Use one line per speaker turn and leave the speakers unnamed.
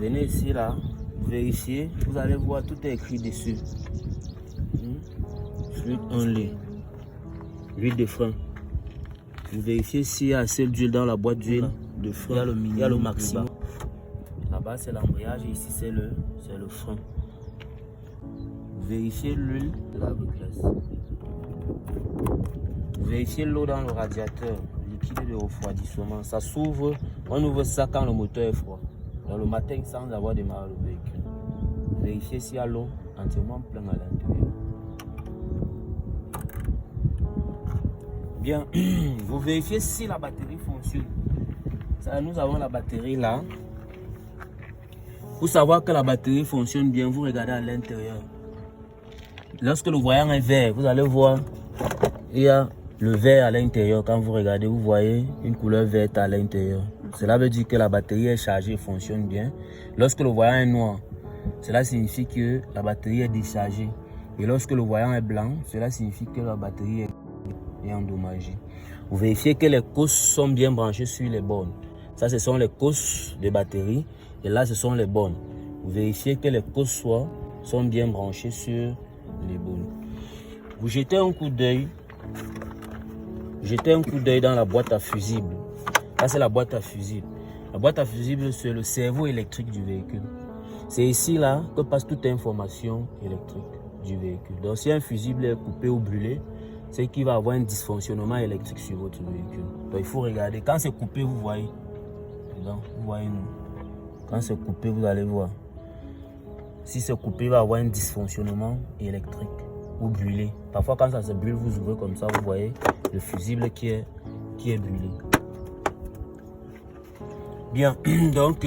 Venez ici, là, vérifiez, vous allez voir, tout est écrit dessus. Fluide only. L'huile de frein. Vous vérifiez s'il y a assez d'huile dans la boîte d'huile de frein. Il y a le maximum. Là-bas, c'est l'embrayage et ici, c'est le frein. Vérifiez l'huile de la graisse. Vérifiez l'eau dans le radiateur, liquide de refroidissement. Ça s'ouvre, on ouvre ça quand le moteur est froid. Dans le matin, sans avoir démarré le véhicule. Vérifiez s'il y a l'eau entièrement pleine à l'intérieur. Bien, vous vérifiez si la batterie fonctionne. Ça, nous avons la batterie là. Pour savoir que la batterie fonctionne bien, vous regardez à l'intérieur. Lorsque le voyant est vert, vous allez voir, il y a le vert à l'intérieur. Quand vous regardez, vous voyez une couleur verte à l'intérieur. Cela veut dire que la batterie est chargée et fonctionne bien. Lorsque le voyant est noir, cela signifie que la batterie est déchargée. Et lorsque le voyant est blanc, cela signifie que la batterie est endommagée. Vous vérifiez que les causes sont bien branchées sur les bornes. Ça, ce sont les causes de batterie. Et là, ce sont les bornes. Vous vérifiez que les causes sont bien branchées sur les bornes. Vous jetez un coup d'œil. Jetez un coup d'œil dans la boîte à fusibles. Là, c'est la boîte à fusibles. La boîte à fusibles, c'est le cerveau électrique du véhicule. C'est ici là que passe toute information électrique du véhicule. Donc, si un fusible est coupé ou brûlé, c'est qu'il va avoir un dysfonctionnement électrique sur votre véhicule. Donc, il faut regarder. Quand c'est coupé, vous voyez. Donc, vous voyez. Quand c'est coupé, vous allez voir. Si c'est coupé, il va avoir un dysfonctionnement électrique ou brûlé. Parfois, quand ça se brûle, vous ouvrez comme ça, vous voyez le fusible qui est brûlé. Bien, donc